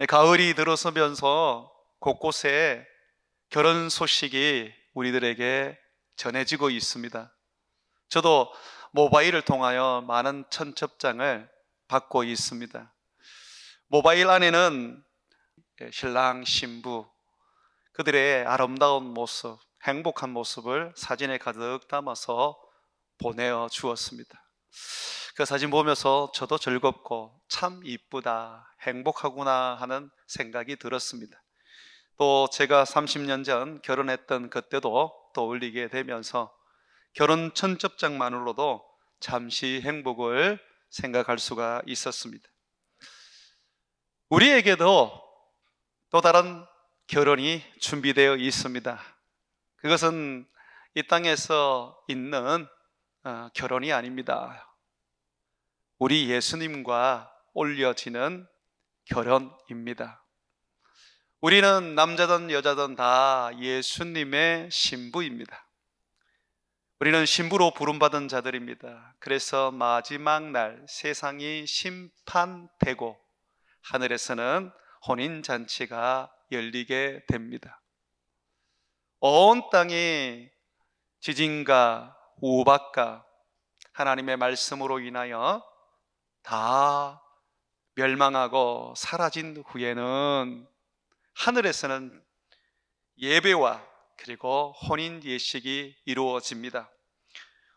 가을이 들어서면서 곳곳에 결혼 소식이 우리들에게 전해지고 있습니다. 저도 모바일을 통하여 많은 청첩장을 받고 있습니다. 모바일 안에는 신랑, 신부, 그들의 아름다운 모습, 행복한 모습을 사진에 가득 담아서 보내어 주었습니다. 그 사진 보면서 저도 즐겁고 참 이쁘다, 행복하구나 하는 생각이 들었습니다. 또 제가 30년 전 결혼했던 그때도 떠올리게 되면서 결혼 청첩장만으로도 잠시 행복을 생각할 수가 있었습니다. 우리에게도 또 다른 결혼이 준비되어 있습니다. 그것은 이 땅에서 있는 결혼이 아닙니다. 우리 예수님과 올려지는 결혼입니다. 우리는 남자든 여자든 다 예수님의 신부입니다. 우리는 신부로 부름받은 자들입니다. 그래서 마지막 날 세상이 심판되고 하늘에서는 혼인잔치가 열리게 됩니다. 온 땅이 지진과 우박과 하나님의 말씀으로 인하여 다 멸망하고 사라진 후에는 하늘에서는 예배와 그리고 혼인 예식이 이루어집니다.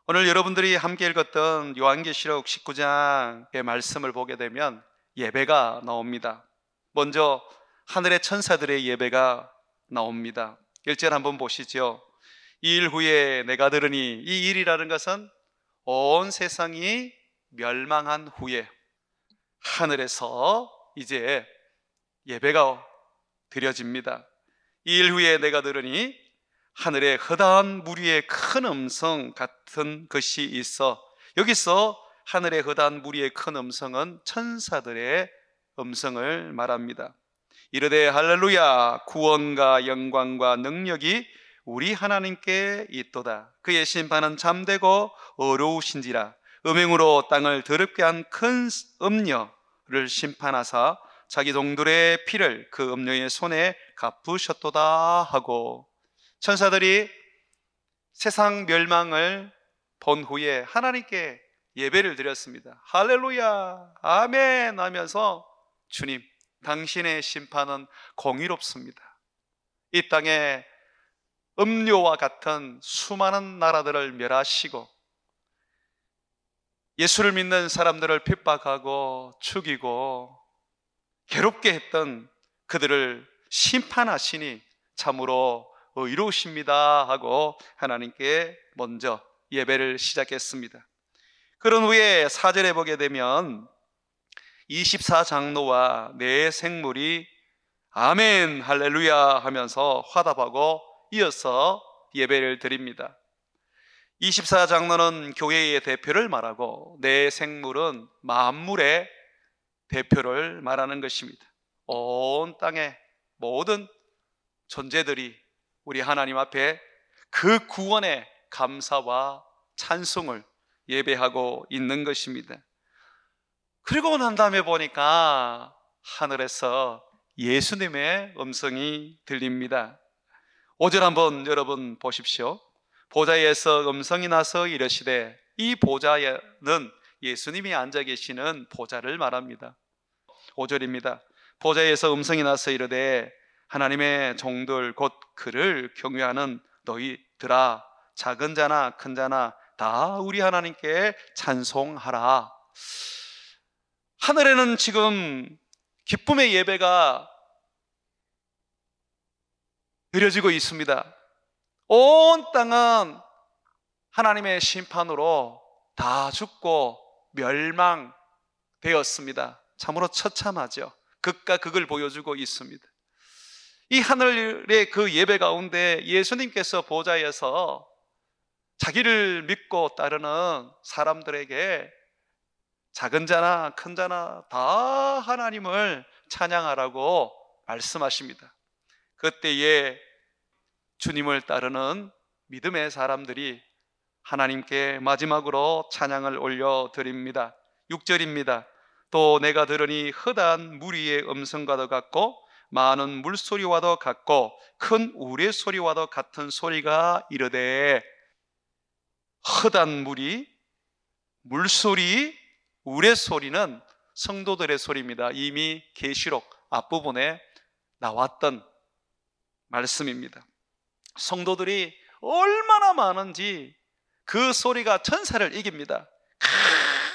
오늘 여러분들이 함께 읽었던 요한계시록 19장의 말씀을 보게 되면 예배가 나옵니다. 먼저 하늘의 천사들의 예배가 나옵니다. 1절 한번 보시죠. 이 일 후에 내가 들으니, 이 일이라는 것은 온 세상이 멸망한 후에 하늘에서 이제 예배가 드려집니다. 이 일 후에 내가 들으니 하늘에 허다한 무리의 큰 음성 같은 것이 있어. 여기서 하늘의 허다한 무리의 큰 음성은 천사들의 음성을 말합니다. 이르되 할렐루야, 구원과 영광과 능력이 우리 하나님께 있도다. 그의 심판은 잠되고 어려우신지라. 음행으로 땅을 더럽게 한 큰 음녀를 심판하사 자기 동들의 피를 그 음녀의 손에 갚으셨도다 하고, 천사들이 세상 멸망을 본 후에 하나님께 예배를 드렸습니다. 할렐루야, 아멘 하면서 주님, 당신의 심판은 공의롭습니다. 이 땅에 음료와 같은 수많은 나라들을 멸하시고 예수를 믿는 사람들을 핍박하고 죽이고 괴롭게 했던 그들을 심판하시니 참으로 의로우십니다 하고 하나님께 먼저 예배를 시작했습니다. 그런 후에 4절에 보게 되면 24장로와 네 생물이 아멘 할렐루야 하면서 화답하고 이어서 예배를 드립니다. 24장로는 교회의 대표를 말하고 네 생물은 만물의 대표를 말하는 것입니다. 온 땅의 모든 존재들이 우리 하나님 앞에 그 구원의 감사와 찬송을 예배하고 있는 것입니다. 그리고 난 다음에 보니까 하늘에서 예수님의 음성이 들립니다. 5절 한번 여러분 보십시오. 보좌에서 음성이 나서 이르시되, 이 보좌는 예수님이 앉아 계시는 보좌를 말합니다. 5절입니다. 보좌에서 음성이 나서 이르되, 하나님의 종들 곧 그를 경외하는 너희들아, 작은 자나 큰 자나 다 우리 하나님께 찬송하라. 하늘에는 지금 기쁨의 예배가 드려지고 있습니다. 온 땅은 하나님의 심판으로 다 죽고 멸망되었습니다. 참으로 처참하죠. 극과 극을 보여주고 있습니다. 이 하늘의 그 예배 가운데 예수님께서 보좌에서 자기를 믿고 따르는 사람들에게 작은 자나 큰 자나 다 하나님을 찬양하라고 말씀하십니다. 그때에 주님을 따르는 믿음의 사람들이 하나님께 마지막으로 찬양을 올려드립니다. 6절입니다. 또 내가 들으니 허다한 무리의 음성과도 같고 많은 물소리와도 같고 큰 우레소리와도 같은 소리가 이르되. 허다한 무리, 물소리, 우레소리는 성도들의 소리입니다. 이미 계시록 앞부분에 나왔던 말씀입니다. 성도들이 얼마나 많은지 그 소리가 천사를 이깁니다.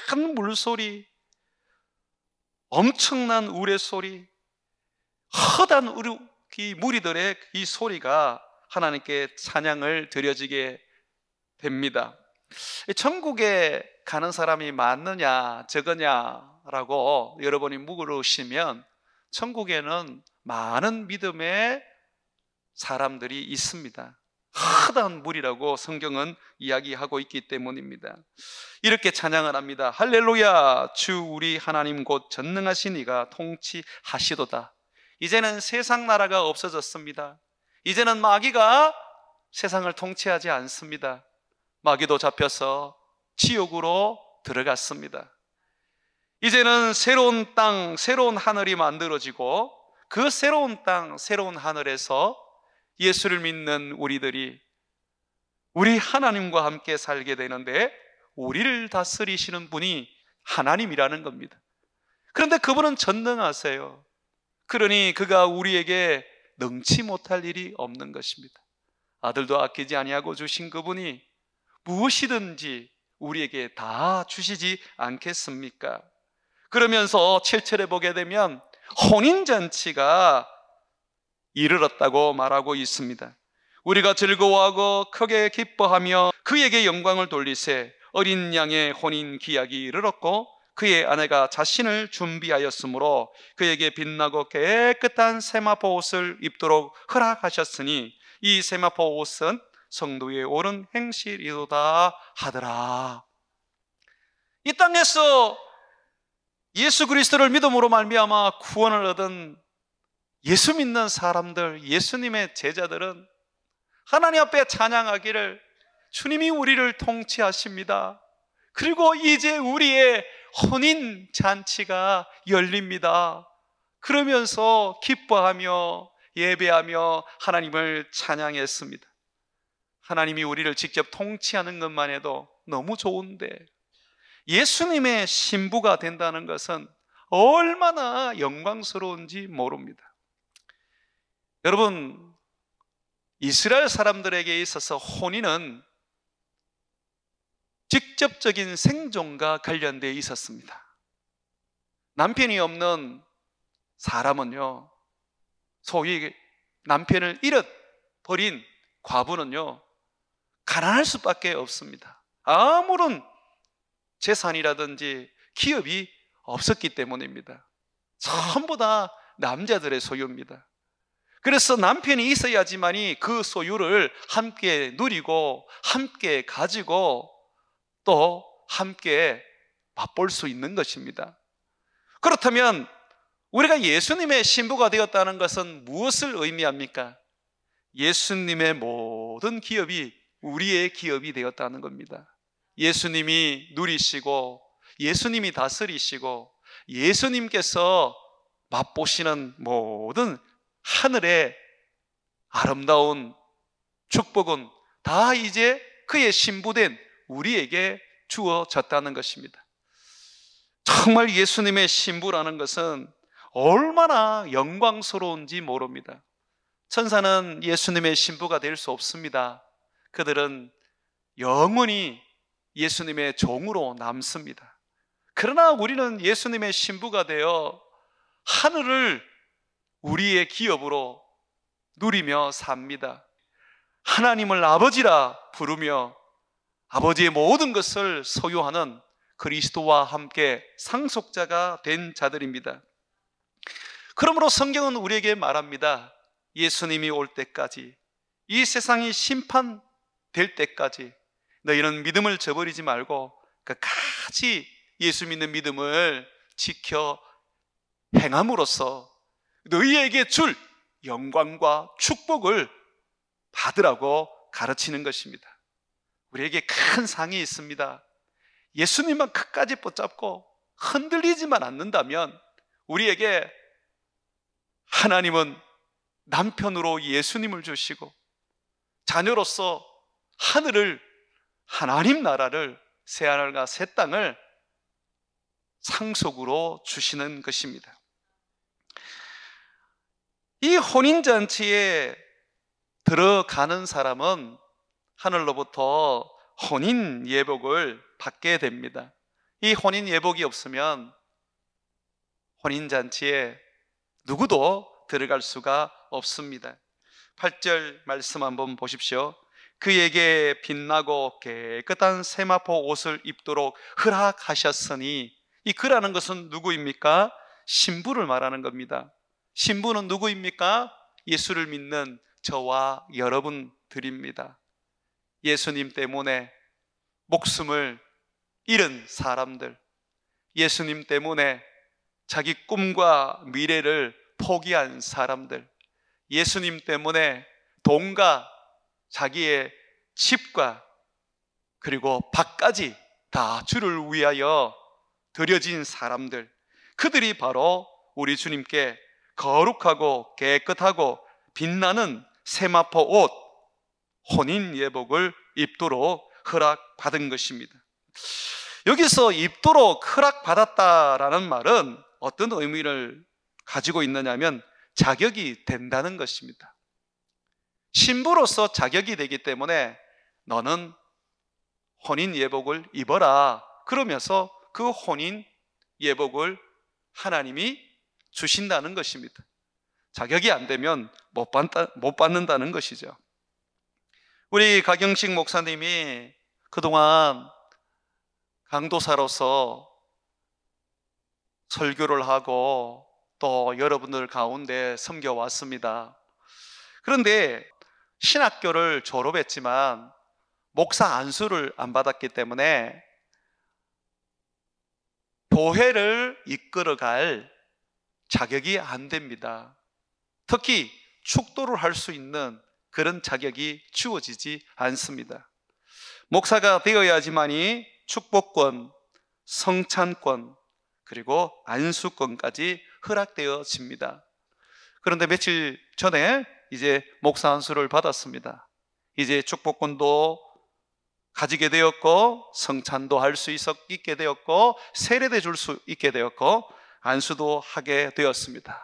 큰 물소리, 엄청난 우레소리, 허다한 무리들의 이 소리가 하나님께 찬양을 드려지게 됩니다. 천국에 가는 사람이 많느냐 적으냐라고 여러분이 물으시면 천국에는 많은 믿음의 사람들이 있습니다. 허다한 무리라고 성경은 이야기하고 있기 때문입니다. 이렇게 찬양을 합니다. 할렐루야, 주 우리 하나님 곧 전능하신 이가 통치하시도다. 이제는 세상 나라가 없어졌습니다. 이제는 마귀가 세상을 통치하지 않습니다. 마귀도 잡혀서 지옥으로 들어갔습니다. 이제는 새로운 땅, 새로운 하늘이 만들어지고 그 새로운 땅, 새로운 하늘에서 예수를 믿는 우리들이 우리 하나님과 함께 살게 되는데 우리를 다스리시는 분이 하나님이라는 겁니다. 그런데 그분은 전능하세요. 그러니 그가 우리에게 능치 못할 일이 없는 것입니다. 아들도 아끼지 아니하고 주신 그분이 무엇이든지 우리에게 다 주시지 않겠습니까? 그러면서 7절에 보게 되면 혼인잔치가 이르렀다고 말하고 있습니다. 우리가 즐거워하고 크게 기뻐하며 그에게 영광을 돌리세. 어린 양의 혼인 기약이 이르렀고 그의 아내가 자신을 준비하였으므로 그에게 빛나고 깨끗한 세마포 옷을 입도록 허락하셨으니 이 세마포 옷은 성도의 옳은 행실이로다 하더라. 이 땅에서 예수 그리스도를 믿음으로 말미암아 구원을 얻은 예수 믿는 사람들, 예수님의 제자들은 하나님 앞에 찬양하기를 주님이 우리를 통치하십니다. 그리고 이제 우리의 혼인 잔치가 열립니다. 그러면서 기뻐하며 예배하며 하나님을 찬양했습니다. 하나님이 우리를 직접 통치하는 것만 해도 너무 좋은데 예수님의 신부가 된다는 것은 얼마나 영광스러운지 모릅니다. 여러분, 이스라엘 사람들에게 있어서 혼인은 직접적인 생존과 관련되어 있었습니다. 남편이 없는 사람은요, 소위 남편을 잃어버린 과부는요, 가난할 수밖에 없습니다. 아무런 재산이라든지 기업이 없었기 때문입니다. 전부 다 남자들의 소유입니다. 그래서 남편이 있어야지만이 그 소유를 함께 누리고 함께 가지고 또 함께 맛볼 수 있는 것입니다. 그렇다면 우리가 예수님의 신부가 되었다는 것은 무엇을 의미합니까? 예수님의 모든 기업이 우리의 기업이 되었다는 겁니다. 예수님이 누리시고 예수님이 다스리시고 예수님께서 맛보시는 모든 하늘의 아름다운 축복은 다 이제 그의 신부된 우리에게 주어졌다는 것입니다. 정말 예수님의 신부라는 것은 얼마나 영광스러운지 모릅니다. 천사는 예수님의 신부가 될 수 없습니다. 그들은 영원히 예수님의 종으로 남습니다. 그러나 우리는 예수님의 신부가 되어 하늘을 우리의 기업으로 누리며 삽니다. 하나님을 아버지라 부르며 아버지의 모든 것을 소유하는 그리스도와 함께 상속자가 된 자들입니다. 그러므로 성경은 우리에게 말합니다. 예수님이 올 때까지, 이 세상이 심판될 때까지 너희는 믿음을 저버리지 말고 끝까지 예수 믿는 믿음을 지켜 행함으로써 너희에게 줄 영광과 축복을 받으라고 가르치는 것입니다. 우리에게 큰 상이 있습니다. 예수님만 끝까지 붙잡고 흔들리지만 않는다면 우리에게 하나님은 남편으로 예수님을 주시고 자녀로서 하늘을, 하나님 나라를, 새하늘과 새 땅을 상속으로 주시는 것입니다. 이 혼인잔치에 들어가는 사람은 하늘로부터 혼인 예복을 받게 됩니다. 이 혼인 예복이 없으면 혼인잔치에 누구도 들어갈 수가 없습니다. 8절 말씀 한번 보십시오. 그에게 빛나고 깨끗한 세마포 옷을 입도록 허락하셨으니, 이 그라는 것은 누구입니까? 신부를 말하는 겁니다. 신부는 누구입니까? 예수를 믿는 저와 여러분들입니다. 예수님 때문에 목숨을 잃은 사람들, 예수님 때문에 자기 꿈과 미래를 포기한 사람들, 예수님 때문에 돈과 자기의 집과 그리고 밭까지 다 주를 위하여 드려진 사람들, 그들이 바로 우리 주님께 거룩하고 깨끗하고 빛나는 세마포 옷, 혼인 예복을 입도록 허락받은 것입니다. 여기서 입도록 허락받았다라는 말은 어떤 의미를 가지고 있느냐면 자격이 된다는 것입니다. 신부로서 자격이 되기 때문에 너는 혼인 예복을 입어라, 그러면서 그 혼인 예복을 하나님이 주신다는 것입니다. 자격이 안 되면 못 받는다는 것이죠. 우리 가경식 목사님이 그동안 강도사로서 설교를 하고 또 여러분들 가운데 섬겨왔습니다. 그런데 신학교를 졸업했지만 목사 안수를 안 받았기 때문에 교회를 이끌어갈 자격이 안 됩니다. 특히 축도를 할 수 있는 그런 자격이 주어지지 않습니다. 목사가 되어야지만이 축복권, 성찬권, 그리고 안수권까지 허락되어집니다. 그런데 며칠 전에 이제 목사 안수를 받았습니다. 이제 축복권도 가지게 되었고, 성찬도 할 수 있게 되었고, 세례대 줄 수 있게 되었고, 안수도 하게 되었습니다.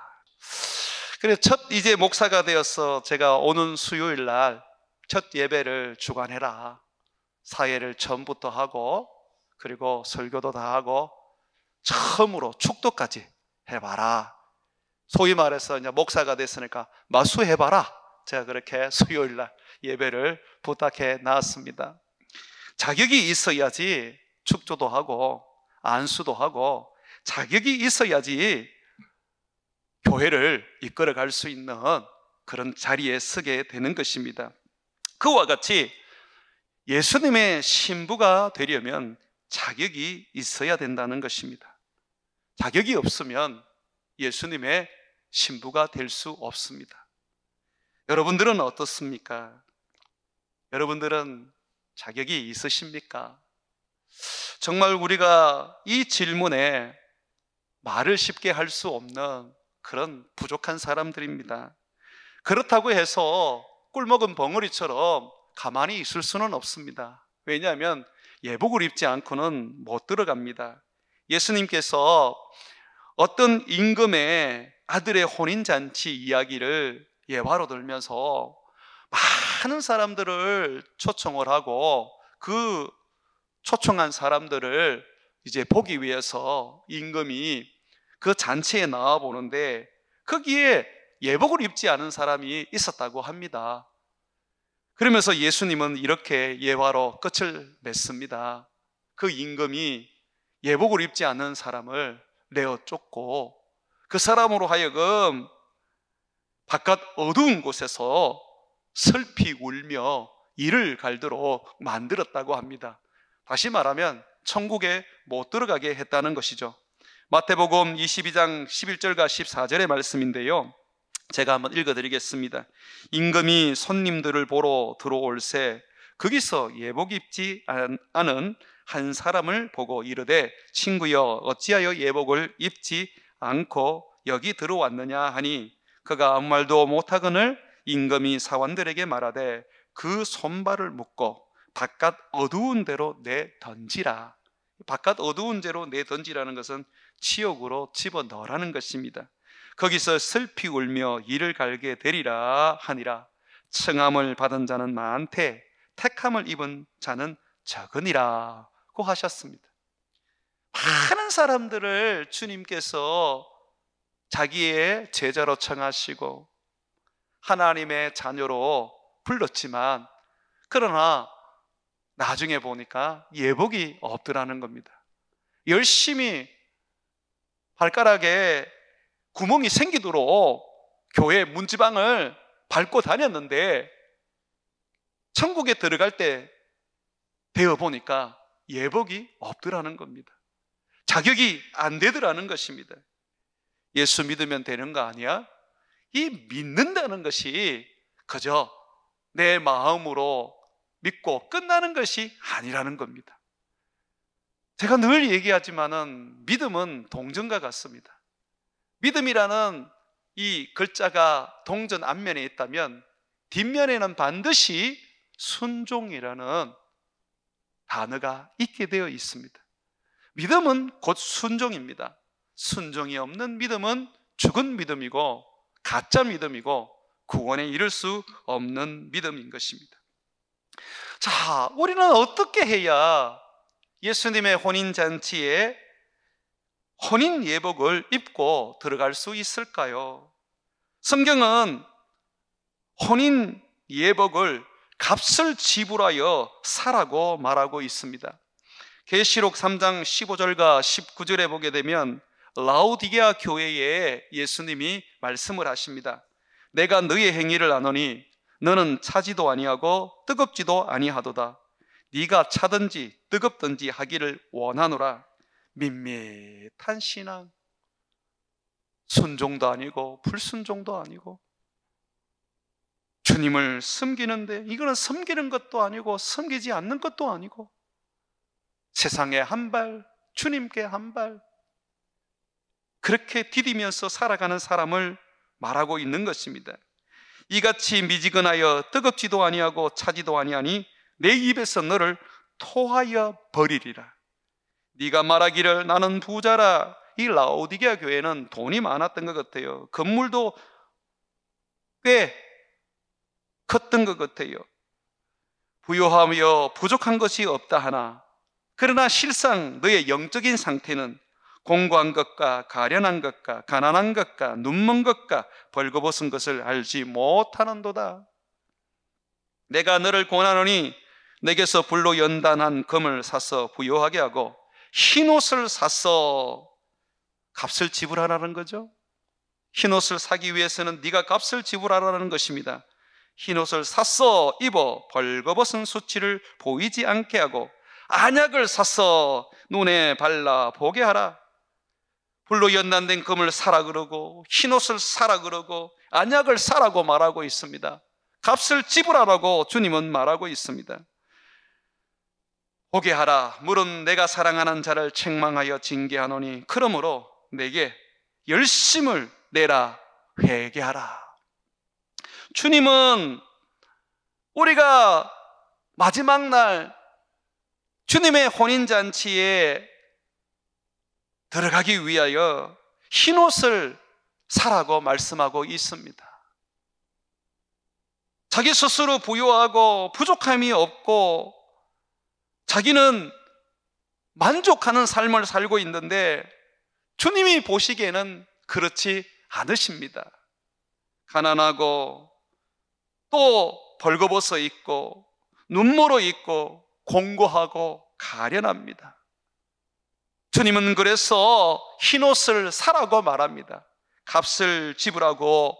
그래서 이제 목사가 되어서 제가 오는 수요일 날 첫 예배를 주관해라, 사회를 처음부터 하고 그리고 설교도 다 하고 처음으로 축도까지 해봐라. 소위 말해서 이제 목사가 됐으니까 마수해봐라. 제가 그렇게 수요일 날 예배를 부탁해 나왔습니다. 자격이 있어야지 축도도 하고 안수도 하고, 자격이 있어야지 교회를 이끌어 갈 수 있는 그런 자리에 서게 되는 것입니다. 그와 같이 예수님의 신부가 되려면 자격이 있어야 된다는 것입니다. 자격이 없으면 예수님의 신부가 될 수 없습니다. 여러분들은 어떻습니까? 여러분들은 자격이 있으십니까? 정말 우리가 이 질문에 말을 쉽게 할 수 없는 그런 부족한 사람들입니다. 그렇다고 해서 꿀먹은 벙어리처럼 가만히 있을 수는 없습니다. 왜냐하면 예복을 입지 않고는 못 들어갑니다. 예수님께서 어떤 임금의 아들의 혼인잔치 이야기를 예화로 들면서 많은 사람들을 초청을 하고, 그 초청한 사람들을 이제 보기 위해서 임금이 그 잔치에 나와 보는데 거기에 예복을 입지 않은 사람이 있었다고 합니다. 그러면서 예수님은 이렇게 예화로 끝을 맺습니다. 그 임금이 예복을 입지 않은 사람을 내어 쫓고 그 사람으로 하여금 바깥 어두운 곳에서 슬피 울며 이를 갈도록 만들었다고 합니다. 다시 말하면 천국에 못 들어가게 했다는 것이죠. 마태복음 22장 11절과 14절의 말씀인데요, 제가 한번 읽어드리겠습니다. 임금이 손님들을 보러 들어올새 거기서 예복 입지 않은 한 사람을 보고 이르되 친구여 어찌하여 예복을 입지 않고 여기 들어왔느냐 하니 그가 아무 말도 못하거늘 임금이 사원들에게 말하되 그 손발을 묶고 바깥 어두운 데로 내던지라. 바깥 어두운 데로 내던지라는 것은 치욕으로 집어넣으라는 것입니다. 거기서 슬피 울며 이를 갈게 되리라 하니라. 청함을 받은 자는 많되 택함을 입은 자는 적으니라고 하셨습니다. 많은 사람들을 주님께서 자기의 제자로 청하시고 하나님의 자녀로 불렀지만 그러나 나중에 보니까 예복이 없더라는 겁니다. 열심히 발가락에 구멍이 생기도록 교회 문지방을 밟고 다녔는데 천국에 들어갈 때 되어 보니까 예복이 없더라는 겁니다. 자격이 안 되더라는 것입니다. 예수 믿으면 되는 거 아니야? 이 믿는다는 것이 그저 내 마음으로 믿고 끝나는 것이 아니라는 겁니다. 제가 늘 얘기하지만은 믿음은 동전과 같습니다. 믿음이라는 이 글자가 동전 앞면에 있다면 뒷면에는 반드시 순종이라는 단어가 있게 되어 있습니다. 믿음은 곧 순종입니다. 순종이 없는 믿음은 죽은 믿음이고 가짜 믿음이고 구원에 이를 수 없는 믿음인 것입니다. 자, 우리는 어떻게 해야 예수님의 혼인잔치에 혼인 예복을 입고 들어갈 수 있을까요? 성경은 혼인 예복을 값을 지불하여 사라고 말하고 있습니다. 계시록 3장 15절과 19절에 보게 되면 라오디게아 교회에 예수님이 말씀을 하십니다. 내가 너의 행위를 아노니 너는 차지도 아니하고 뜨겁지도 아니하도다. 네가 차든지 뜨겁든지 하기를 원하노라. 밋밋한 신앙, 순종도 아니고 불순종도 아니고 주님을 섬기는데 이거는 섬기는 것도 아니고 섬기지 않는 것도 아니고 세상에 한 발, 주님께 한 발, 그렇게 디디면서 살아가는 사람을 말하고 있는 것입니다. 이같이 미지근하여 뜨겁지도 아니하고 차지도 아니하니 내 입에서 너를 토하여 버리리라. 네가 말하기를 나는 부자라. 이 라오디게아 교회는 돈이 많았던 것 같아요. 건물도 꽤 컸던 것 같아요. 부유하며 부족한 것이 없다 하나 그러나 실상 너의 영적인 상태는 공고한 것과 가련한 것과 가난한 것과 눈먼 것과 벌거벗은 것을 알지 못하는도다. 내가 너를 권하노니 내게서 불로 연단한 금을 사서 부요하게 하고 흰옷을 사서 값을 지불하라는 거죠. 흰옷을 사기 위해서는 네가 값을 지불하라는 것입니다. 흰옷을 사서 입어 벌거벗은 수치를 보이지 않게 하고 안약을 사서 눈에 발라 보게 하라. 불로 연단된 금을 사라 그러고 흰옷을 사라 그러고 안약을 사라고 말하고 있습니다. 값을 지불하라고 주님은 말하고 있습니다. 보게 하라. 물은 내가 사랑하는 자를 책망하여 징계하노니 그러므로 내게 열심을 내라. 회개하라. 주님은 우리가 마지막 날 주님의 혼인잔치에 들어가기 위하여 흰옷을 사라고 말씀하고 있습니다. 자기 스스로 부유하고 부족함이 없고 자기는 만족하는 삶을 살고 있는데 주님이 보시기에는 그렇지 않으십니다. 가난하고 또 벌거벗어 있고 눈물어 있고 공고하고 가련합니다. 주님은 그래서 흰옷을 사라고 말합니다. 값을 지불하고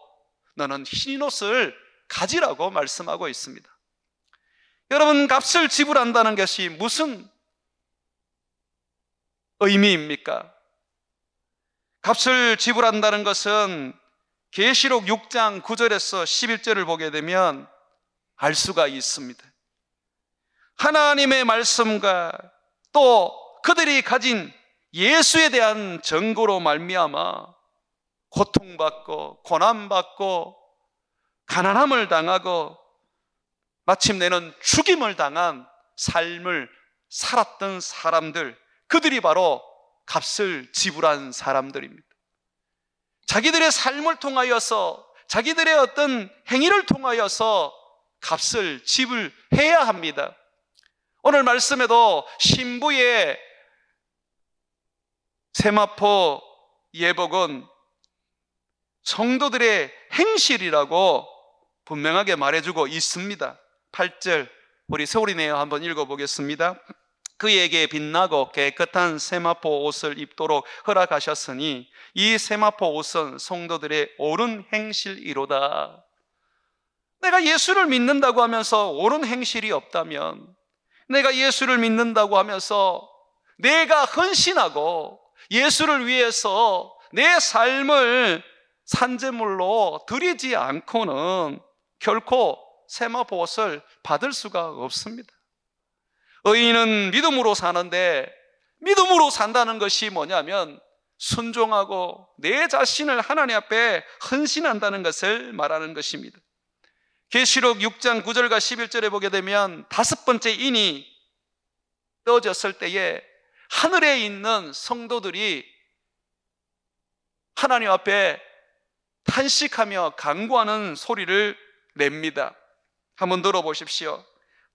너는 흰옷을 가지라고 말씀하고 있습니다. 여러분, 값을 지불한다는 것이 무슨 의미입니까? 값을 지불한다는 것은 계시록 6장 9절에서 11절을 보게 되면 알 수가 있습니다. 하나님의 말씀과 또 그들이 가진 예수에 대한 증거로 말미암아 고통받고 고난받고 가난함을 당하고 마침내는 죽임을 당한 삶을 살았던 사람들, 그들이 바로 값을 지불한 사람들입니다. 자기들의 삶을 통하여서, 자기들의 어떤 행위를 통하여서 값을 지불해야 합니다. 오늘 말씀에도 신부의 세마포 예복은 성도들의 행실이라고 분명하게 말해주고 있습니다. 8절 우리 서울이네요. 한번 읽어보겠습니다. 그에게 빛나고 깨끗한 세마포 옷을 입도록 허락하셨으니 이 세마포 옷은 성도들의 옳은 행실이로다. 내가 예수를 믿는다고 하면서 옳은 행실이 없다면, 내가 예수를 믿는다고 하면서 내가 헌신하고 예수를 위해서 내 삶을 산제물로 드리지 않고는 결코 세마포 옷을 받을 수가 없습니다. 의인은 믿음으로 사는데, 믿음으로 산다는 것이 뭐냐면 순종하고 내 자신을 하나님 앞에 헌신한다는 것을 말하는 것입니다. 계시록 6장 9절과 11절에 보게 되면 5번째 인이 떠졌을 때에 하늘에 있는 성도들이 하나님 앞에 탄식하며 간구하는 소리를 냅니다. 한번 들어보십시오.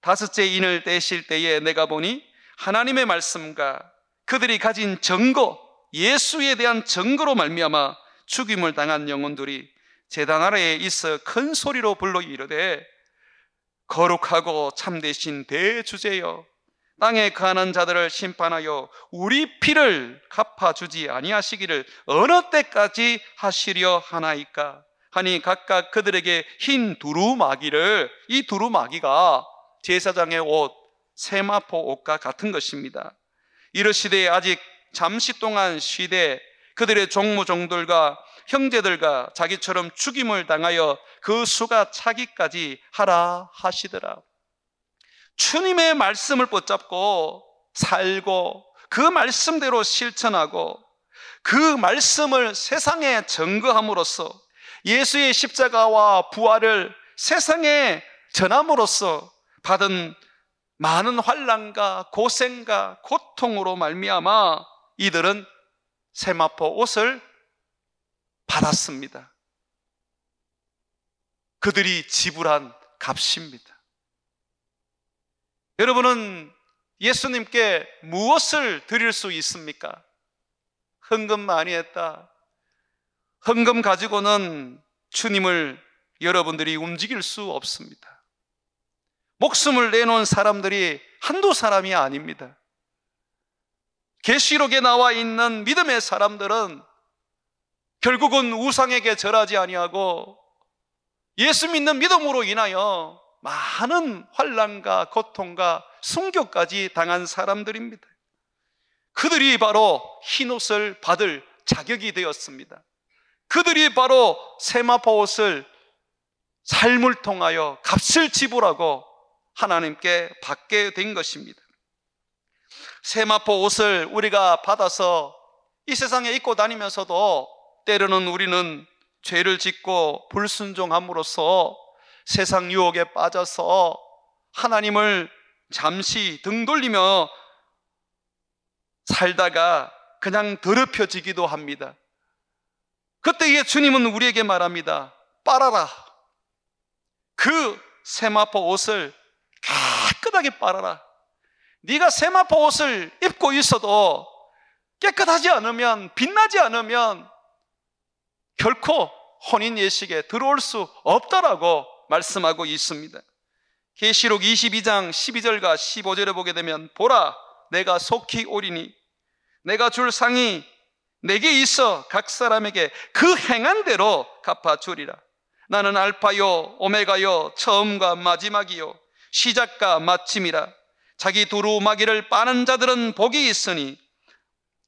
5째 인을 떼실 때에 내가 보니 하나님의 말씀과 그들이 가진 증거, 예수에 대한 증거로 말미암아 죽임을 당한 영혼들이 제단 아래에 있어 큰 소리로 불러 이르되 거룩하고 참되신 대주제여, 땅에 거하는 자들을 심판하여 우리 피를 갚아주지 아니하시기를 어느 때까지 하시려 하나이까 하니 각각 그들에게 흰 두루마기를, 이 두루마기가 제사장의 옷, 세마포 옷과 같은 것입니다. 이르시되 아직 잠시 동안 쉬되 그들의 종무종들과 형제들과 자기처럼 죽임을 당하여 그 수가 차기까지 하라 하시더라. 주님의 말씀을 붙잡고 살고 그 말씀대로 실천하고 그 말씀을 세상에 증거함으로써 예수의 십자가와 부활을 세상에 전함으로써 받은 많은 환난과 고생과 고통으로 말미암아 이들은 세마포 옷을 받았습니다. 그들이 지불한 값입니다. 여러분은 예수님께 무엇을 드릴 수 있습니까? 헌금 많이 했다. 헌금 가지고는 주님을 여러분들이 움직일 수 없습니다. 목숨을 내놓은 사람들이 한두 사람이 아닙니다. 계시록에 나와 있는 믿음의 사람들은 결국은 우상에게 절하지 아니하고 예수 믿는 믿음으로 인하여 많은 환난과 고통과 순교까지 당한 사람들입니다. 그들이 바로 흰옷을 받을 자격이 되었습니다. 그들이 바로 세마포 옷을 삶을 통하여 값을 지불하고 하나님께 받게 된 것입니다. 세마포 옷을 우리가 받아서 이 세상에 입고 다니면서도 때로는 우리는 죄를 짓고 불순종함으로써 세상 유혹에 빠져서 하나님을 잠시 등 돌리며 살다가 그냥 더럽혀지기도 합니다. 그때에 주님은 우리에게 말합니다. 빨아라. 그 세마포 옷을 깨끗하게 빨아라. 네가 세마포 옷을 입고 있어도 깨끗하지 않으면, 빛나지 않으면 결코 혼인 예식에 들어올 수 없다라고 말씀하고 있습니다. 계시록 22장 12절과 15절에 보게 되면 보라, 내가 속히 오리니 내가 줄 상이 내게 있어 각 사람에게 그 행한 대로 갚아주리라. 나는 알파요 오메가요 처음과 마지막이요 시작과 마침이라. 자기 두루마기를 빠는 자들은 복이 있으니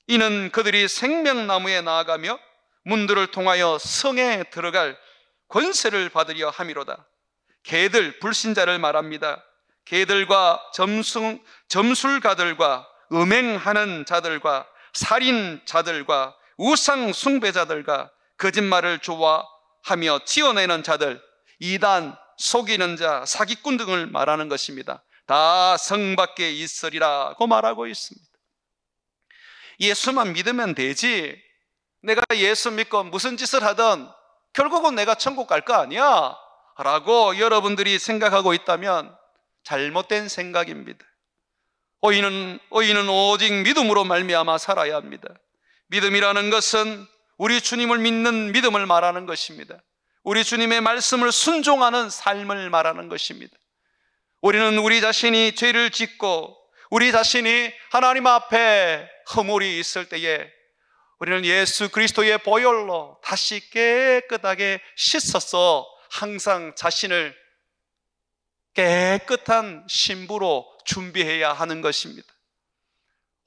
이는 그들이 생명나무에 나아가며 문들을 통하여 성에 들어갈 권세를 받으려 함이로다. 개들, 불신자를 말합니다. 개들과 점술가들과 음행하는 자들과 살인자들과 우상 숭배자들과 거짓말을 좋아하며 지어내는 자들, 이단, 속이는 자, 사기꾼 등을 말하는 것입니다. 다 성 밖에 있으리라고 말하고 있습니다. 예수만 믿으면 되지, 내가 예수 믿고 무슨 짓을 하든 결국은 내가 천국 갈 거 아니야 라고 여러분들이 생각하고 있다면 잘못된 생각입니다. 의인은 오직 믿음으로 말미암아 살아야 합니다. 믿음이라는 것은 우리 주님을 믿는 믿음을 말하는 것입니다. 우리 주님의 말씀을 순종하는 삶을 말하는 것입니다. 우리는 우리 자신이 죄를 짓고 우리 자신이 하나님 앞에 허물이 있을 때에 우리는 예수 그리스도의 보혈로 다시 깨끗하게 씻어서 항상 자신을 깨끗한 신부로 준비해야 하는 것입니다.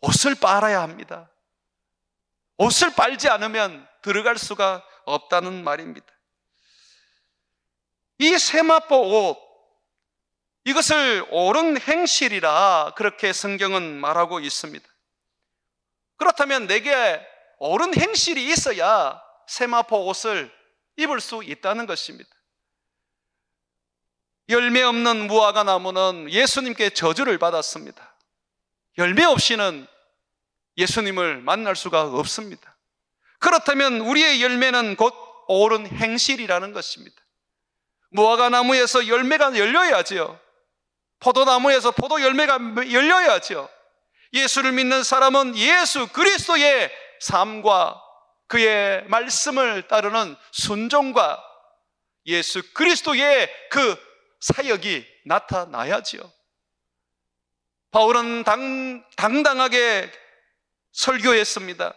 옷을 빨아야 합니다. 옷을 빨지 않으면 들어갈 수가 없다는 말입니다. 이 세마포 옷, 이것을 옳은 행실이라 그렇게 성경은 말하고 있습니다. 그렇다면 내게 옳은 행실이 있어야 세마포 옷을 입을 수 있다는 것입니다. 열매 없는 무화과 나무는 예수님께 저주를 받았습니다. 열매 없이는 예수님을 만날 수가 없습니다. 그렇다면 우리의 열매는 곧 옳은 행실이라는 것입니다. 무화과 나무에서 열매가 열려야지요. 포도나무에서 포도 열매가 열려야지요. 예수를 믿는 사람은 예수 그리스도의 삶과 그의 말씀을 따르는 순종과 예수 그리스도의 그 사역이 나타나야지요. 바울은 당당하게 설교했습니다.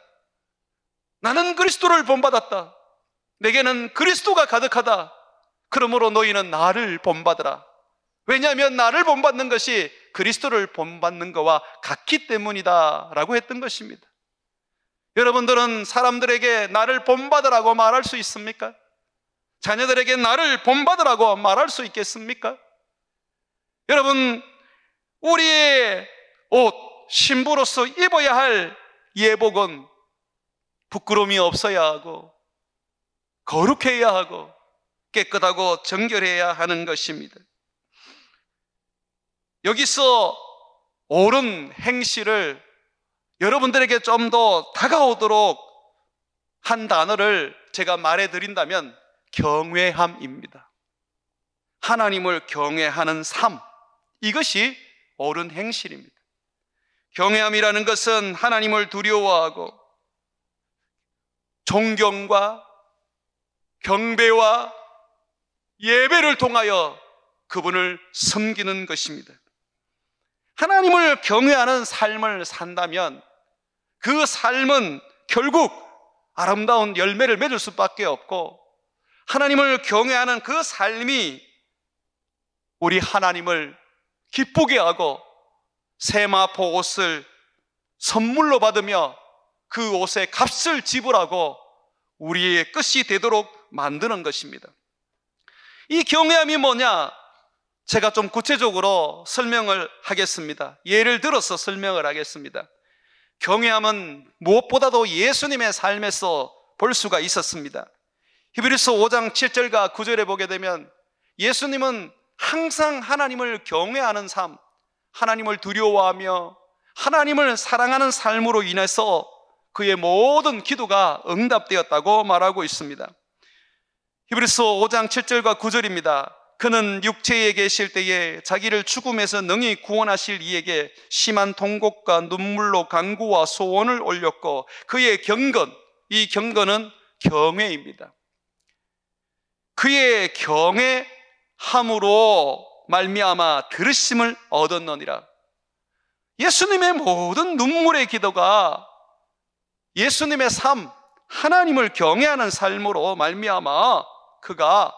나는 그리스도를 본받았다. 내게는 그리스도가 가득하다. 그러므로 너희는 나를 본받으라. 왜냐하면 나를 본받는 것이 그리스도를 본받는 것과 같기 때문이다 라고 했던 것입니다. 여러분들은 사람들에게 나를 본받으라고 말할 수 있습니까? 자녀들에게 나를 본받으라고 말할 수 있겠습니까? 여러분, 우리의 옷, 신부로서 입어야 할 예복은 부끄러움이 없어야 하고 거룩해야 하고 깨끗하고 정결해야 하는 것입니다. 여기서 옳은 행실을 여러분들에게 좀 더 다가오도록 한 단어를 제가 말해드린다면 경외함입니다. 하나님을 경외하는 삶, 이것이 옳은 행실입니다. 경외함이라는 것은 하나님을 두려워하고 존경과 경배와 예배를 통하여 그분을 섬기는 것입니다. 하나님을 경외하는 삶을 산다면 그 삶은 결국 아름다운 열매를 맺을 수밖에 없고, 하나님을 경외하는 그 삶이 우리 하나님을 기쁘게 하고 세마포 옷을 선물로 받으며 그 옷의 값을 지불하고 우리의 끝이 되도록 만드는 것입니다. 이 경외함이 뭐냐? 제가 좀 구체적으로 설명을 하겠습니다. 예를 들어서 설명을 하겠습니다. 경외함은 무엇보다도 예수님의 삶에서 볼 수가 있었습니다. 히브리서 5장 7절과 9절에 보게 되면 예수님은 항상 하나님을 경외하는 삶, 하나님을 두려워하며 하나님을 사랑하는 삶으로 인해서 그의 모든 기도가 응답되었다고 말하고 있습니다. 히브리서 5장 7절과 9절입니다. 그는 육체에 계실 때에 자기를 죽음에서 능히 구원하실 이에게 심한 통곡과 눈물로 간구와 소원을 올렸고 그의 경건, 이 경건은 경외입니다. 그의 경외함으로 말미암아 들으심을 얻었느니라. 예수님의 모든 눈물의 기도가 예수님의 삶, 하나님을 경외하는 삶으로 말미암아 그가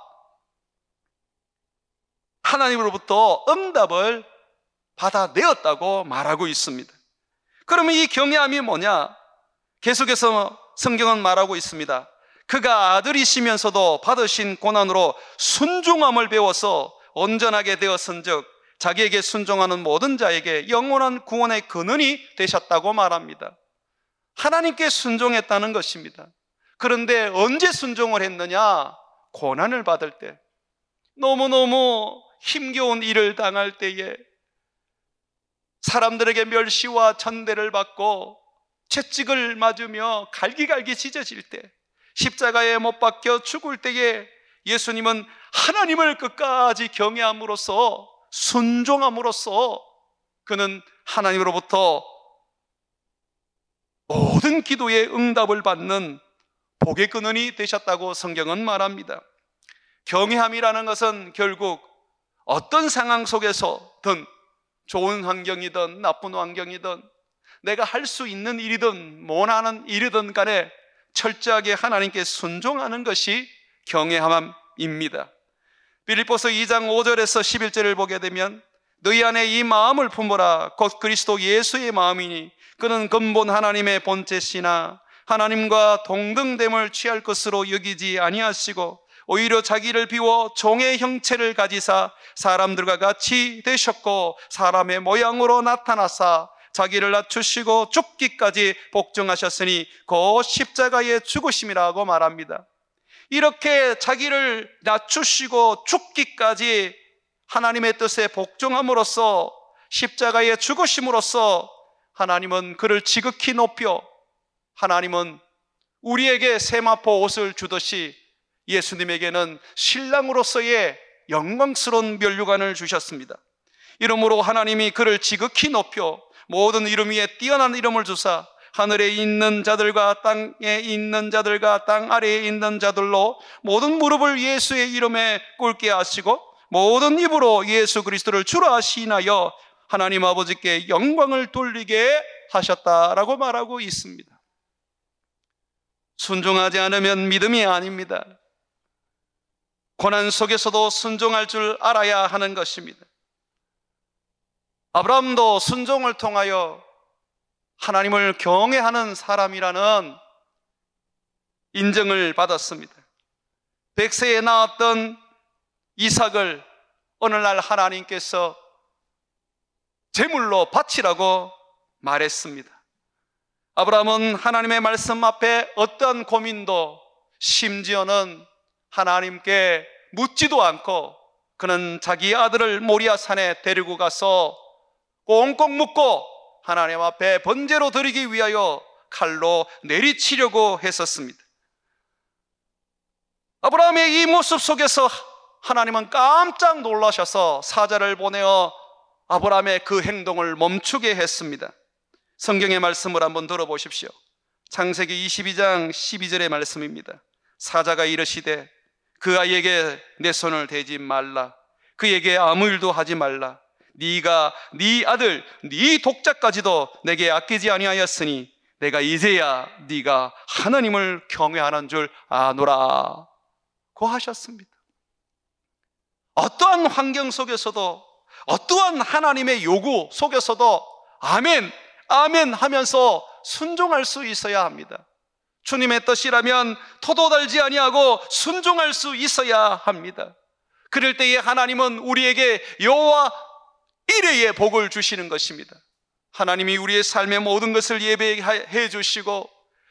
하나님으로부터 응답을 받아내었다고 말하고 있습니다. 그러면 이 경외함이 뭐냐? 계속해서 성경은 말하고 있습니다. 그가 아들이시면서도 받으신 고난으로 순종함을 배워서 온전하게 되었은즉 자기에게 순종하는 모든 자에게 영원한 구원의 근원이 되셨다고 말합니다. 하나님께 순종했다는 것입니다. 그런데 언제 순종을 했느냐? 고난을 받을 때, 너무너무 힘겨운 일을 당할 때에, 사람들에게 멸시와 전대를 받고 채찍을 맞으며 갈기갈기 찢어질 때, 십자가에 못 박혀 죽을 때에 예수님은 하나님을 끝까지 경외함으로써, 순종함으로써 그는 하나님으로부터 모든 기도의 응답을 받는 복의 근원이 되셨다고 성경은 말합니다. 경외함이라는 것은 결국 어떤 상황 속에서든, 좋은 환경이든 나쁜 환경이든 내가 할 수 있는 일이든 못하는 일이든 간에 철저하게 하나님께 순종하는 것이 경외함입니다. 빌립보서 2장 5절에서 11절을 보게 되면 너희 안에 이 마음을 품어라. 곧 그리스도 예수의 마음이니 그는 근본 하나님의 본체시나 하나님과 동등됨을 취할 것으로 여기지 아니하시고 오히려 자기를 비워 종의 형체를 가지사 사람들과 같이 되셨고 사람의 모양으로 나타나사 자기를 낮추시고 죽기까지 복종하셨으니 곧 십자가의 죽으심이라고 말합니다. 이렇게 자기를 낮추시고 죽기까지 하나님의 뜻에 복종함으로써, 십자가의 죽으심으로써 하나님은 그를 지극히 높여, 하나님은 우리에게 세마포 옷을 주듯이 예수님에게는 신랑으로서의 영광스러운 면류관을 주셨습니다. 이러므로 하나님이 그를 지극히 높여 모든 이름 위에 뛰어난 이름을 주사 하늘에 있는 자들과 땅에 있는 자들과 땅 아래에 있는 자들로 모든 무릎을 예수의 이름에 꿇게 하시고 모든 입으로 예수 그리스도를 주라 시인하여 하나님 아버지께 영광을 돌리게 하셨다라고 말하고 있습니다. 순종하지 않으면 믿음이 아닙니다. 고난 속에서도 순종할 줄 알아야 하는 것입니다. 아브라함도 순종을 통하여 하나님을 경외하는 사람이라는 인정을 받았습니다. 백세에 낳았던 이삭을 어느 날 하나님께서 제물로 바치라고 말했습니다. 아브라함은 하나님의 말씀 앞에 어떠한 고민도, 심지어는 하나님께 묻지도 않고 그는 자기 아들을 모리아 산에 데리고 가서 꽁꽁 묶고 하나님 앞에 번제로 드리기 위하여 칼로 내리치려고 했었습니다. 아브라함의 이 모습 속에서 하나님은 깜짝 놀라셔서 사자를 보내어 아브라함의 그 행동을 멈추게 했습니다. 성경의 말씀을 한번 들어보십시오. 창세기 22장 12절의 말씀입니다. 사자가 이르시되 그 아이에게 내 손을 대지 말라. 그에게 아무 일도 하지 말라. 네가 네 아들 네 독자까지도 내게 아끼지 아니하였으니 내가 이제야 네가 하나님을 경외하는 줄 아노라 고 하셨습니다. 어떠한 환경 속에서도, 어떠한 하나님의 요구 속에서도 아멘, 아멘 하면서 순종할 수 있어야 합니다. 주님의 뜻이라면 토도 달지 아니하고 순종할 수 있어야 합니다. 그럴 때에 하나님은 우리에게 여호와 이레의 복을 주시는 것입니다. 하나님이 우리의 삶의 모든 것을 예배해 주시고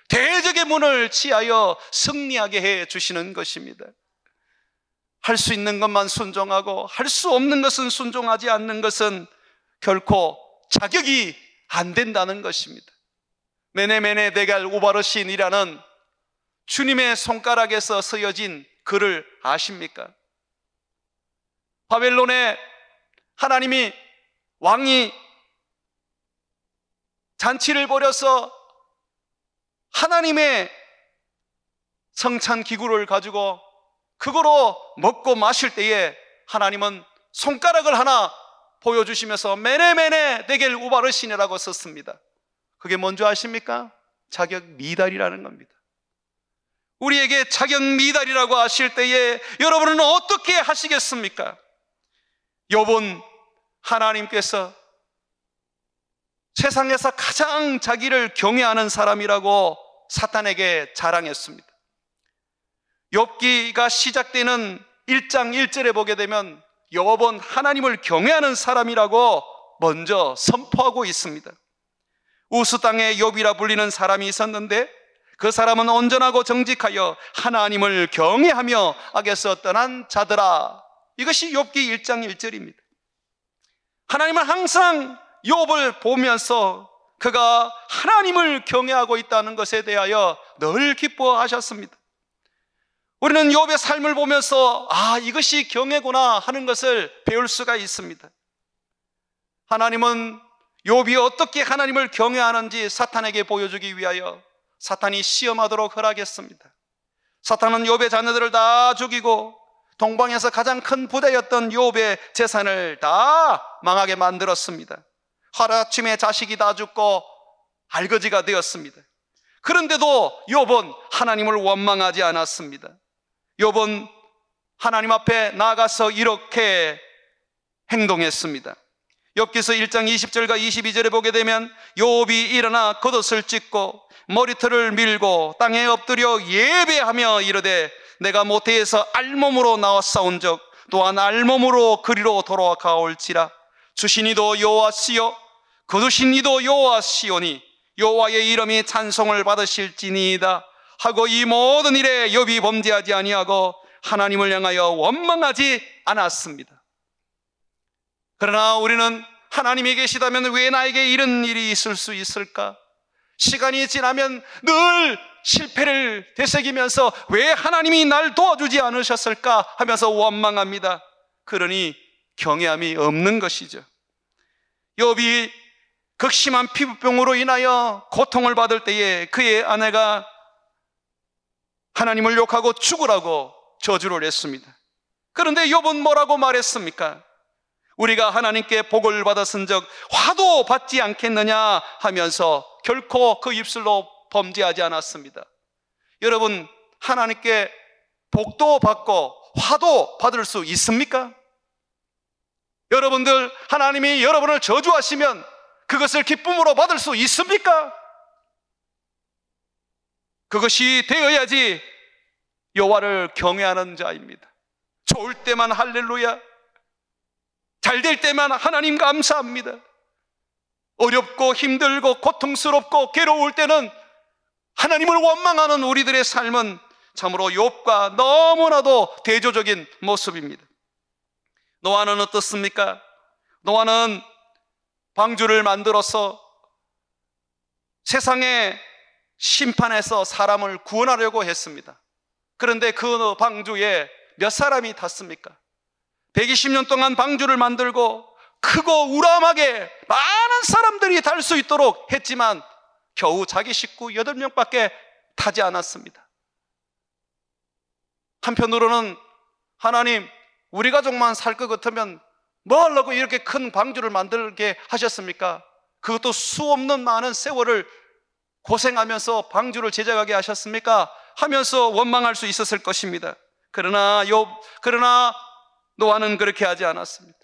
대적의 문을 치하여 승리하게 해 주시는 것입니다. 할 수 있는 것만 순종하고 할 수 없는 것은 순종하지 않는 것은 결코 자격이 안 된다는 것입니다. 메네메네 데갈 우바르신이라는 주님의 손가락에서 쓰여진 글을 아십니까? 바벨론에 하나님이 왕이 잔치를 벌여서 하나님의 성찬 기구를 가지고 그거로 먹고 마실 때에 하나님은 손가락을 하나 보여주시면서 메네메네 데겔 우바르신이라고 썼습니다. 그게 뭔지 아십니까? 자격 미달이라는 겁니다. 우리에게 자격 미달이라고 하실 때에 여러분은 어떻게 하시겠습니까? 욥은 하나님께서 세상에서 가장 자기를 경외하는 사람이라고 사탄에게 자랑했습니다. 욥기가 시작되는 1장 1절에 보게 되면 욥은 하나님을 경외하는 사람이라고 먼저 선포하고 있습니다. 우스 땅에 욥이라 불리는 사람이 있었는데 그 사람은 온전하고 정직하여 하나님을 경외하며 악에서 떠난 자들아. 이것이 욥기 1장 1절입니다. 하나님은 항상 욥을 보면서 그가 하나님을 경외하고 있다는 것에 대하여 늘 기뻐하셨습니다. 우리는 욥의 삶을 보면서 이것이 경외구나 하는 것을 배울 수가 있습니다. 하나님은 욥이 어떻게 하나님을 경외하는지 사탄에게 보여주기 위하여 사탄이 시험하도록 허락했습니다. 사탄은 욥의 자녀들을 다 죽이고 동방에서 가장 큰 부대였던 욥의 재산을 다 망하게 만들었습니다. 하루아침에 자식이 다 죽고 알거지가 되었습니다. 그런데도 욥은 하나님을 원망하지 않았습니다. 욥은 하나님 앞에 나가서 이렇게 행동했습니다. 욥기서 1장 20절과 22절에 보게 되면 욥이 일어나 겉옷을 찢고 머리털을 밀고 땅에 엎드려 예배하며 이르되 내가 모태에서 알몸으로 나왔사온 적 또한 알몸으로 그리로 돌아가올지라. 주신 이도 여호와시요 거두신 이도 여호와시오니 여호와의 이름이 찬송을 받으실지니이다 하고 이 모든 일에 욥이 범죄하지 아니하고 하나님을 향하여 원망하지 않았습니다. 그러나 우리는 하나님이 계시다면 왜 나에게 이런 일이 있을 수 있을까? 시간이 지나면 늘 실패를 되새기면서 왜 하나님이 날 도와주지 않으셨을까 하면서 원망합니다. 그러니 경외함이 없는 것이죠. 욥이 극심한 피부병으로 인하여 고통을 받을 때에 그의 아내가 하나님을 욕하고 죽으라고 저주를 했습니다. 그런데 욥은 뭐라고 말했습니까? 우리가 하나님께 복을 받았은 적 화도 받지 않겠느냐 하면서 결코 그 입술로 범죄하지 않았습니다. 여러분, 하나님께 복도 받고 화도 받을 수 있습니까? 여러분들, 하나님이 여러분을 저주하시면 그것을 기쁨으로 받을 수 있습니까? 그것이 되어야지 여호와를 경외하는 자입니다. 좋을 때만 할렐루야, 잘 될 때만 하나님 감사합니다. 어렵고 힘들고 고통스럽고 괴로울 때는 하나님을 원망하는 우리들의 삶은 참으로 욥과 너무나도 대조적인 모습입니다. 노아는 어떻습니까? 노아는 방주를 만들어서 세상의 심판에서 사람을 구원하려고 했습니다. 그런데 그 방주에 몇 사람이 탔습니까? 120년 동안 방주를 만들고 크고 우람하게 많은 사람들이 탈 수 있도록 했지만 겨우 자기 식구 8명밖에 타지 않았습니다. 한편으로는 하나님, 우리 가족만 살 것 같으면 뭐 하려고 이렇게 큰 방주를 만들게 하셨습니까? 그것도 수 없는 많은 세월을 고생하면서 방주를 제작하게 하셨습니까? 하면서 원망할 수 있었을 것입니다. 그러나 노아는 그렇게 하지 않았습니다.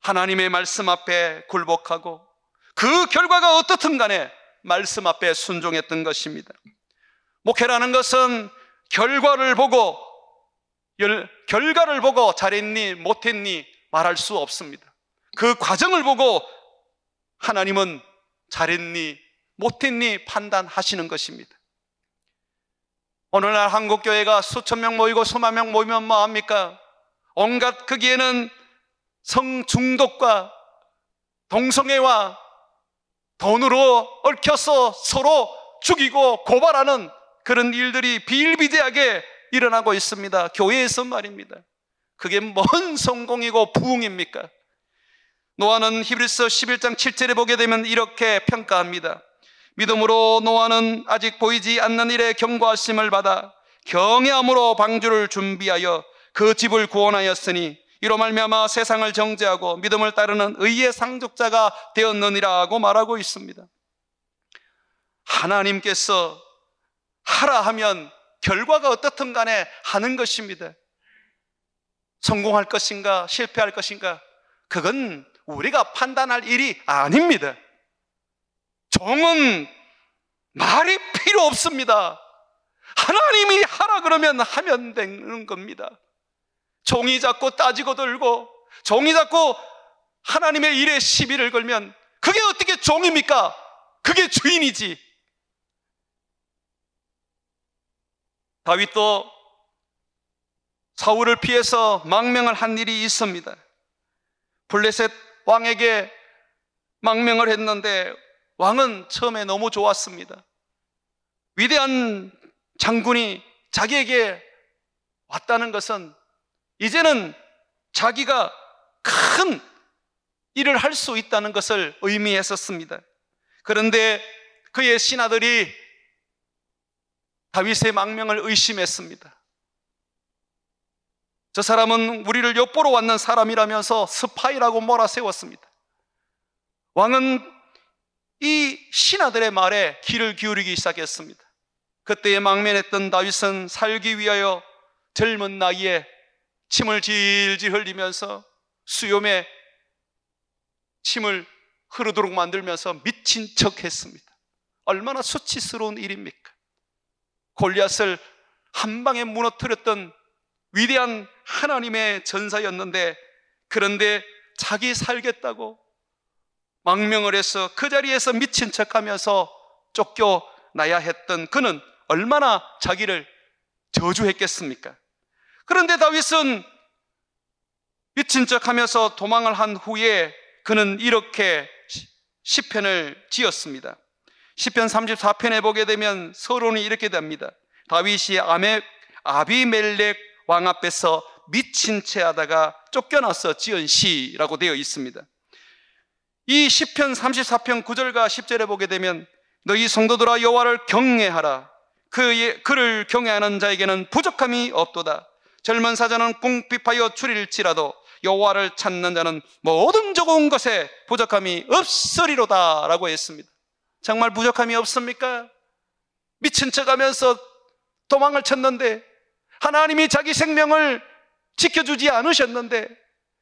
하나님의 말씀 앞에 굴복하고 그 결과가 어떻든 간에 말씀 앞에 순종했던 것입니다. 목회라는 것은 결과를 보고 잘했니 못했니 말할 수 없습니다. 그 과정을 보고 하나님은 잘했니 못했니 판단하시는 것입니다. 오늘날 한국교회가 수천 명 모이고 수만 명 모이면 뭐합니까? 온갖 거기에는 성중독과 동성애와 돈으로 얽혀서 서로 죽이고 고발하는 그런 일들이 비일비재하게 일어나고 있습니다. 교회에서 말입니다. 그게 뭔 성공이고 부흥입니까? 노아는 히브리서 11장 7절에 보게 되면 이렇게 평가합니다. 믿음으로 노아는 아직 보이지 않는 일에 경고하심을 받아 경외함으로 방주를 준비하여 그 집을 구원하였으니 이로 말미암아 세상을 정죄하고 믿음을 따르는 의의 상속자가 되었느니라고 말하고 있습니다. 하나님께서 하라 하면 결과가 어떻든 간에 하는 것입니다. 성공할 것인가 실패할 것인가 그건 우리가 판단할 일이 아닙니다. 종은 말이 필요 없습니다. 하나님이 하라 그러면 하면 되는 겁니다. 종이 잡고 따지고 들고 종이 잡고 하나님의 일에 시비를 걸면 그게 어떻게 종입니까? 그게 주인이지. 다윗도 사울을 피해서 망명을 한 일이 있습니다. 블레셋 왕에게 망명을 했는데 왕은 처음에 너무 좋았습니다. 위대한 장군이 자기에게 왔다는 것은 이제는 자기가 큰 일을 할 수 있다는 것을 의미했었습니다. 그런데 그의 신하들이 다윗의 망명을 의심했습니다. 저 사람은 우리를 엿보러 왔는 사람이라면서 스파이라고 몰아세웠습니다. 왕은 이 신하들의 말에 귀를 기울이기 시작했습니다. 그때에 망명했던 다윗은 살기 위하여 젊은 나이에 침을 질질 흘리면서 수염에 침을 흐르도록 만들면서 미친 척 했습니다. 얼마나 수치스러운 일입니까? 골리앗을 한 방에 무너뜨렸던 위대한 하나님의 전사였는데, 그런데 자기 살겠다고 망명을 해서 그 자리에서 미친 척하면서 쫓겨나야 했던 그는 얼마나 자기를 저주했겠습니까? 그런데 다윗은 미친 척하면서 도망을 한 후에 그는 이렇게 시편을 지었습니다. 시편 34편에 보게 되면 서론이 이렇게 됩니다. 다윗이 아비멜렉 왕 앞에서 미친 채 하다가 쫓겨나서 지은 시라고 되어 있습니다. 이 시편 34편 9절과 10절에 보게 되면 너희 성도들아 여호와를 경외하라. 그를 경외하는 자에게는 부족함이 없도다. 젊은 사자는 궁핍하여 추릴지라도 여호와를 찾는 자는 모든 좋은 것에 부족함이 없으리로다 라고 했습니다. 정말 부족함이 없습니까? 미친 척하면서 도망을 쳤는데, 하나님이 자기 생명을 지켜주지 않으셨는데,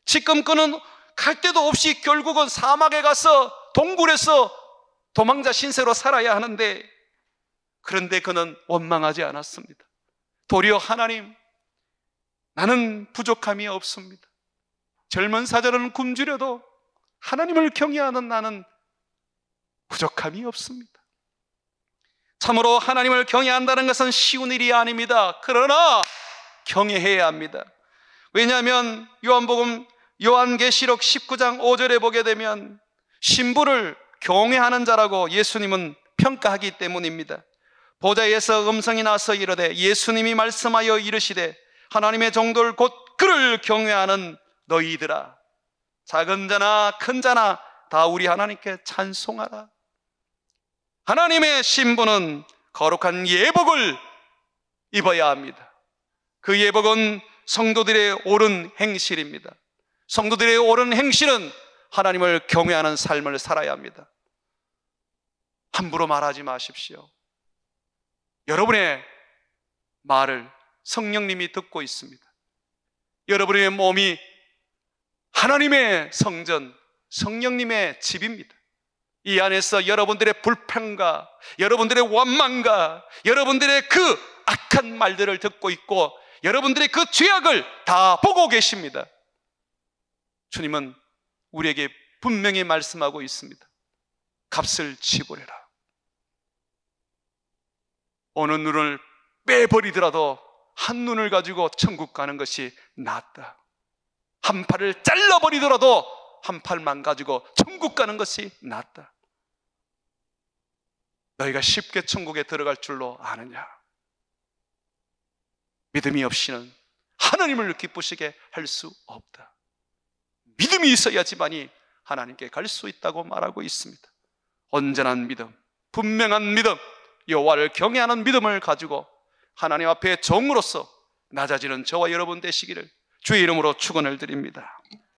지금 그는 갈 데도 없이 결국은 사막에 가서 동굴에서 도망자 신세로 살아야 하는데, 그런데 그는 원망하지 않았습니다. 도리어 하나님, 나는 부족함이 없습니다. 젊은 사자는 굶주려도 하나님을 경외하는 나는 부족함이 없습니다. 참으로 하나님을 경외한다는 것은 쉬운 일이 아닙니다. 그러나 경외해야 합니다. 왜냐하면 요한계시록 19장 5절에 보게 되면 신부를 경외하는 자라고 예수님은 평가하기 때문입니다. 보좌에서 음성이 나서 이르되 예수님이 말씀하여 이르시되 하나님의 종들 곧 그를 경외하는 너희들아, 작은 자나 큰 자나 다 우리 하나님께 찬송하라. 하나님의 신부는 거룩한 예복을 입어야 합니다. 그 예복은 성도들의 옳은 행실입니다. 성도들의 옳은 행실은 하나님을 경외하는 삶을 살아야 합니다. 함부로 말하지 마십시오. 여러분의 말을 성령님이 듣고 있습니다. 여러분의 몸이 하나님의 성전, 성령님의 집입니다. 이 안에서 여러분들의 불평과 여러분들의 원망과 여러분들의 그 악한 말들을 듣고 있고 여러분들의 그 죄악을 다 보고 계십니다. 주님은 우리에게 분명히 말씀하고 있습니다. 값을 지불해라. 어느 눈을 빼버리더라도 한 눈을 가지고 천국 가는 것이 낫다. 한 팔을 잘라버리더라도 한 팔만 가지고 천국 가는 것이 낫다. 너희가 쉽게 천국에 들어갈 줄로 아느냐? 믿음이 없이는 하나님을 기쁘시게 할 수 없다. 믿음이 있어야지만이 하나님께 갈 수 있다고 말하고 있습니다. 온전한 믿음, 분명한 믿음, 여호와를 경외하는 믿음을 가지고 하나님 앞에 종으로서 낮아지는 저와 여러분 되시기를 주의 이름으로 축원을 드립니다.